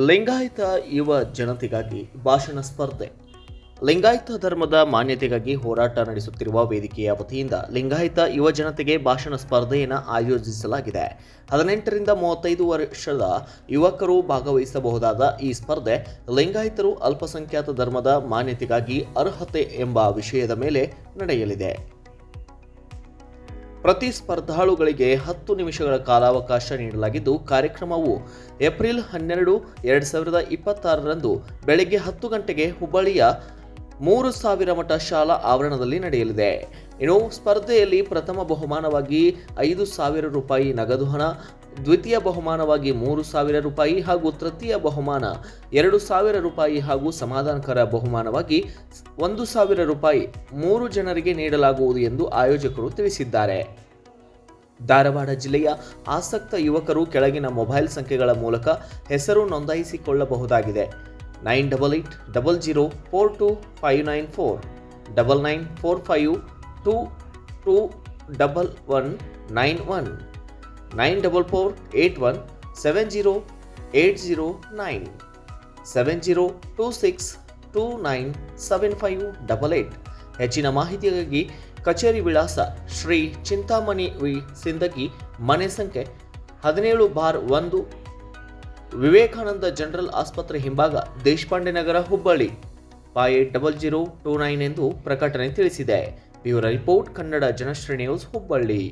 ಲಿಂಗಾಯತ ಯುವ ಜನತೆಗಾಗಿ ಭಾಷಣ ಸ್ಪರ್ಧೆ. ಲಿಂಗಾಯತ ಧರ್ಮದ ಮಾನ್ಯತೆಗಾಗಿ ಹೋರಾಟ ನಡೆಸುತ್ತಿರುವ ವೇದಿಕೆಯ ವತಿಯಿಂದ ಲಿಂಗಾಯತ ಯುವ ಜನತೆಗೆ ಭಾಷಣ ಸ್ಪರ್ಧೆಯನ್ನು ಆಯೋಜಿಸಲಾಗಿದೆ. 18ರಿಂದ 35 ವರ್ಷದ ಯುವಕರು ಭಾಗವಹಿಸಬಹುದಾದ ಈ ಸ್ಪರ್ಧೆ ಲಿಂಗಾಯತರು ಅಲ್ಪಸಂಖ್ಯಾತ ಧರ್ಮದ ಮಾನ್ಯತೆಗಾಗಿ ಅರ್ಹತೆ ಎಂಬ ವಿಷಯದ ಮೇಲೆ ನಡೆಯಲಿದೆ. ಪ್ರತಿ ಸ್ಪರ್ಧಾಳುಗಳಿಗೆ 10 ನಿಮಿಷಗಳ ಕಾಲಾವಕಾಶ ನೀಡಲಾಗಿದ್ದು, ಕಾರ್ಯಕ್ರಮವು ಏಪ್ರಿಲ್ 12, 2026ರಂದು ಬೆಳಗ್ಗೆ 10 ಗಂಟೆಗೆ ಹುಬ್ಬಳ್ಳಿಯ 3000 ಮಠ ಶಾಲಾ ಆವರಣದಲ್ಲಿ ನಡೆಯಲಿದೆ. ಇನ್ನು ಸ್ಪರ್ಧೆಯಲ್ಲಿ ಪ್ರಥಮ ಬಹುಮಾನವಾಗಿ 5,000 ರೂಪಾಯಿ ನಗದು ಹಣ, ದ್ವಿತೀಯ ಬಹುಮಾನವಾಗಿ 3,000 ರೂಪಾಯಿ ಹಾಗೂ ತೃತೀಯ ಬಹುಮಾನ 2,000 ರೂಪಾಯಿ ಹಾಗೂ ಸಮಾಧಾನಕರ ಬಹುಮಾನವಾಗಿ 1,000 ರೂಪಾಯಿ 3 ಜನರಿಗೆ ನೀಡಲಾಗುವುದು ಎಂದು ಆಯೋಜಕರು ತಿಳಿಸಿದ್ದಾರೆ. ಧಾರವಾಡ ಜಿಲ್ಲೆಯ ಆಸಕ್ತ ಯುವಕರು ಕೆಳಗಿನ ಮೊಬೈಲ್ ಸಂಖ್ಯೆಗಳ ಮೂಲಕ ಹೆಸರು ನೋಂದಾಯಿಸಿಕೊಳ್ಳಬಹುದಾಗಿದೆ. 9880042594, 9945221191, 9448170809, 7026297588. ಹೆಚ್ಚಿನ ಮಾಹಿತಿಗಾಗಿ ಕಚೇರಿ ವಿಳಾಸ ಶ್ರೀ ಚಿಂತಾಮಣಿ ವಿ ಸಿಂದಗಿ, ಮನೆ ಸಂಖ್ಯೆ 17/1, ವಿವೇಕಾನಂದ ಜನರಲ್ ಆಸ್ಪತ್ರೆ ಹಿಂಭಾಗ, ದೇಶಪಾಂಡೆ ನಗರ, ಹುಬ್ಬಳ್ಳಿ 580029 ಎಂದು ಪ್ರಕಟಣೆ ತಿಳಿಸಿದೆ. Bureau report, Kannada Janashree news, Hubballi.